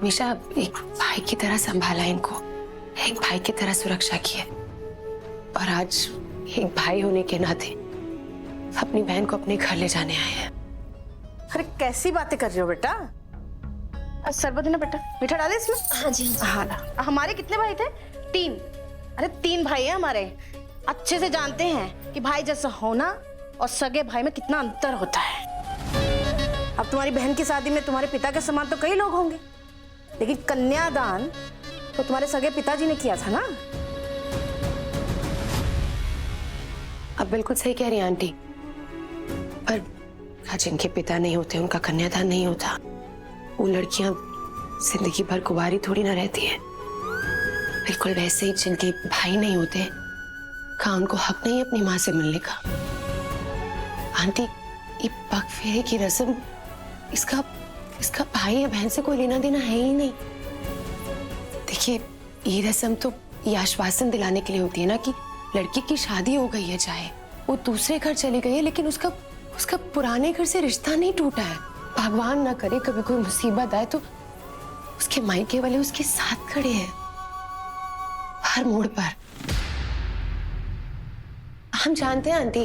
हमेशा एक भाई की तरह संभाला इनको, एक भाई की तरह सुरक्षा की है, और आज एक भाई होने के नाते अपनी बहन को अपने घर ले जाने आए हैं। अरे कैसी बातें कर रहे हो बेटा? शरबत है ना बेटा, मीठा डाले इसमें? हाँ जी। हाँ ना। हमारे कितने भाई थे? 3। अरे 3 भाई हैं हमारे। अच्छे से जानते हैं कि भाई जैसा होना और सगे भाई में कितना अंतर होता है। अब तुम्हारी बहन की शादी में तुम्हारे पिता के समान तो कई लोग होंगे, लेकिन कन्यादान तो तुम्हारे सगे पिताजी ने किया था ना। अब बिल्कुल सही कह रही हैं आंटी, पर जिनके पिता नहीं होते उनका कन्यादान नहीं होता। वो लड़कियां जिंदगी भर कुंवारी थोड़ी ना रहती है। बिल्कुल वैसे ही जिनके भाई नहीं होते का उनको हक नहीं अपनी माँ से मिलने का। आंटी, ये पग फेरे की रस्म इसका भाई या बहन से कोई लेना देना है ही नहीं। देखिए, ये रस्म तो ये आश्वासन दिलाने के लिए होती है ना कि लड़की की शादी हो गई है, चाहे वो दूसरे घर चली गई है, लेकिन उसका पुराने घर से रिश्ता नहीं टूटा है। भगवान ना करे कभी कोई मुसीबत आए तो उसके मायके वाले उसके साथ खड़े हैं हर मोड़ पर। हम जानते हैं आंटी,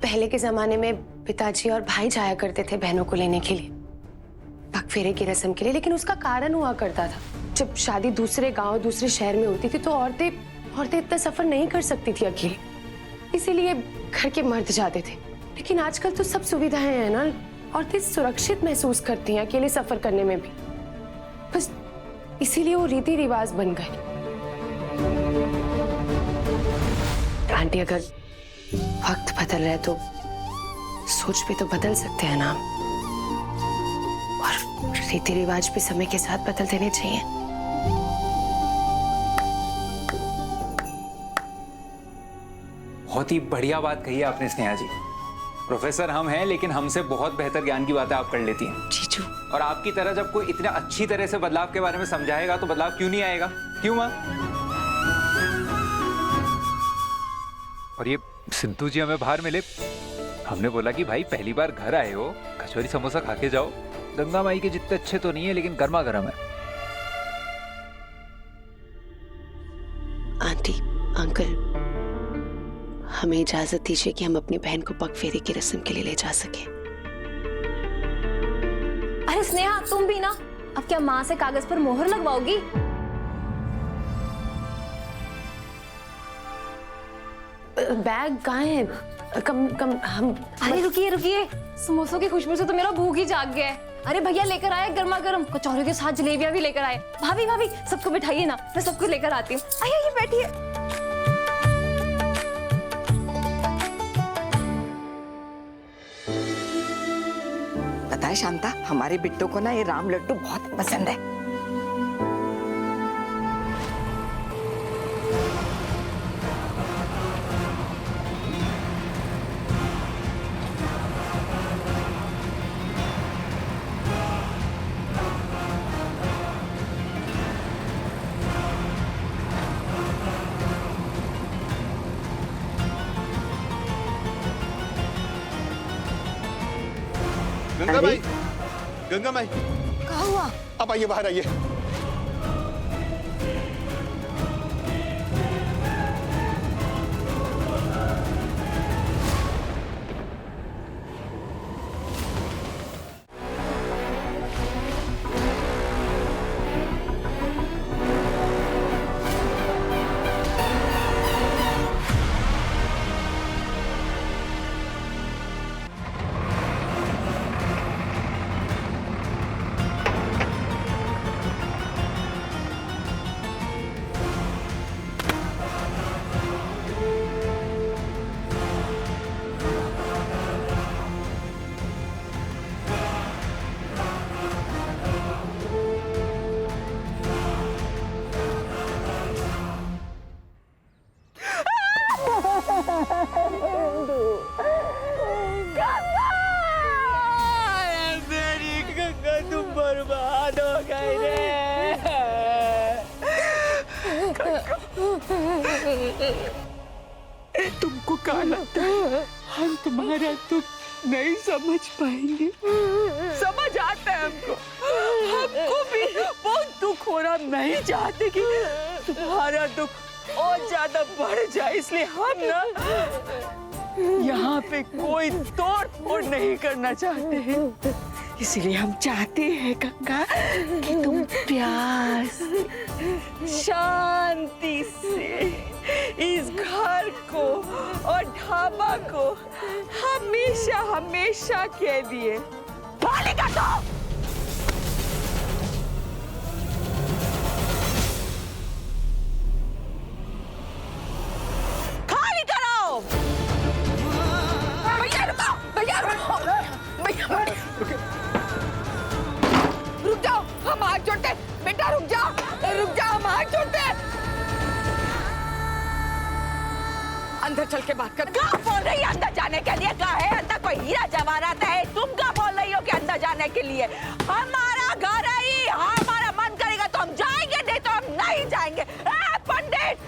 पहले के जमाने में पिताजी और भाई जाया करते थे बहनों को लेने के लिए पग फेरे की रस्म के लिए, लेकिन उसका कारण हुआ करता था। जब शादी दूसरे गांव दूसरे शहर में होती थी तो औरतें इतना सफर नहीं कर सकती थी अकेले, इसीलिए घर के मर्द जाते थे। लेकिन आजकल तो सब सुविधाएं हैं ना, औरतें सुरक्षित महसूस करती हैं अकेले सफर करने में भी। बस इसीलिए वो रीति रिवाज बन गए। आंटी, अगर वक्त बदल रहा है तो सोच भी तो बदल सकते हैं ना, और रीति रिवाज भी समय के साथ बदल देने चाहिए। बहुत ही बढ़िया बात कही है आपने स्नेहा जी। प्रोफेसर हम हैं, लेकिन हमसे बहुत बेहतर ज्ञान की बातें आप कर लेती हैं। जीजू, और आपकी तरह जब कोई इतना अच्छी तरह से बदलाव के बारे में समझाएगा तो बदलाव क्यों नहीं आएगा? क्यों माँ? और ये सिंधु जी हमें बाहर मिले, हमने बोला कि भाई पहली बार घर आए हो, कचौरी समोसा खा के जाओ। गंगा माई के जितने अच्छे तो नहीं है, लेकिन गर्मा गर्म है। आंटी, अंकल, हमें इजाजत दीजिए कि हम अपनी बहन को पग फेरे की रस्म के लिए ले जा सके। अरे स्नेहा, तुम भी ना, अब क्या माँ से कागज पर मोहर लगवाओगी? बैग कहाँ है? कम हम। अरे रुकिए, समोसों की खुशबू से तो मेरा भूख ही जाग गया है। अरे भैया लेकर आए गर्मा गर्म कचौरी के साथ जलेबियां भी लेकर आए। भाभी सबको बिठाइए ना, मैं सबको लेकर आती हूँ। आइए बैठिए। पता है शांता, हमारे बिट्टू को ना ये राम लड्डू बहुत पसंद है। गंगा माई, क्या हुआ? आप आइए, बाहर आइए। तुमको क्या लगता है हम तुम्हारा दुख नहीं समझ पाएंगे? समझ आता है हमको भी हम नहीं चाहते कि तुम्हारा दुख और ज्यादा बढ़ जाए, इसलिए हम ना यहाँ पे कोई तोड़ फोड़ नहीं करना चाहते हैं। इसलिए हम चाहते हैं गंगा कि तुम प्यार से, शांति से इस घर को और ढाबा को हमेशा हमेशा के लिए खाली कर दो। खाली करो। भैया रुको, भैया रुको, भैया रुक जाओ, हम हाथ जोड़ते। बेटा रुक जाओ, हम हाथ जोड़ते। अंदर चल के बात कर। क्या बोल रही है अंदर जाने के लिए? क्या है अंदर कोई हीरा जवाहरात है? तुम क्या बोल रही हो कि अंदर जाने के लिए? हमारा घर है ही, हमारा मन करेगा तो हम जाएंगे, नहीं तो हम नहीं जाएंगे। पंडित,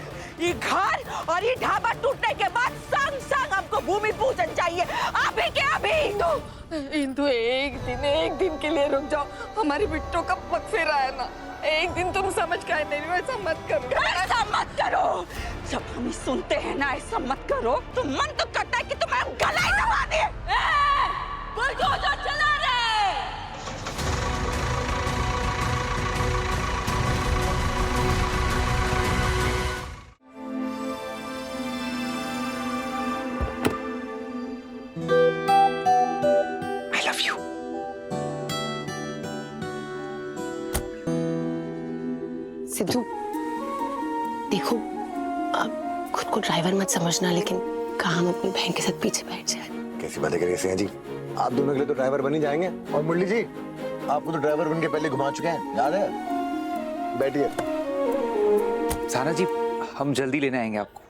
ये घर और ये ढाबा टूटने के बाद संग संग हमको भूमि पूजन चाहिए, अभी के अभी। इंदु एक दिन के लिए रुक जाओ, हमारी बिट्टो का पग फेरा है ना, एक दिन तुम समझ के मेरी वैसा मत करो। ऐसा मत करो, जब हम सुनते हैं ना ऐसा मत करो तो मन तो करता है कि तुम्हें हम गला ही दबा दे। बुलडोजर चला रे। I love you. सिद्धू देखो, आप खुद को ड्राइवर मत समझना, लेकिन कहाँ हम अपनी बहन के साथ पीछे बैठ जाए। कैसी बातें करिए सिंह जी, आप दोनों के लिए तो ड्राइवर बन ही जाएंगे। और मुरली जी, आपको तो ड्राइवर बन के पहले घुमा चुके हैं, याद है? बैठिए। साना जी, हम जल्दी लेने आएंगे आपको।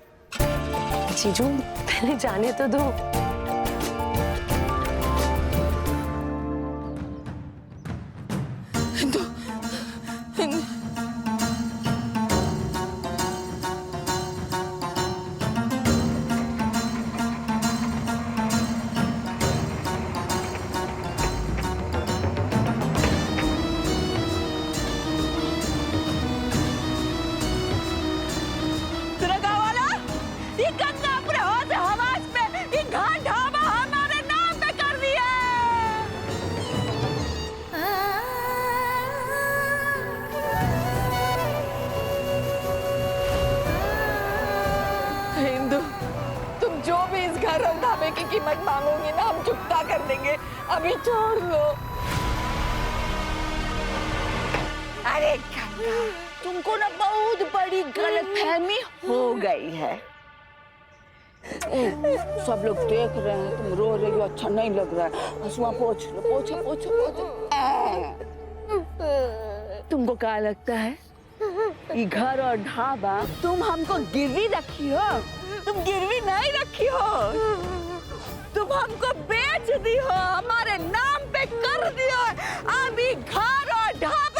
जीजू पहले जाने तो दो। की कीमत मांगोगी ना, हम चुकता कर देंगे, अभी छोड़ लो। अरे गंगा, तुमको ना बहुत बड़ी गलतफहमी हो गई है। सब लोग देख रहे हैं, तुम रो रही हो, अच्छा नहीं लग रहा है। हंसुआ पोंछ लो, पोंछो पोंछो पोंछो। तुमको क्या लगता है ये घर और ढाबा तुम हमको गिरवी रखी हो? तुम गिरवी नहीं रखी हो, तुम हमको बेच दी हो, हमारे नाम पे कर दियो। अभी घर और ढाबा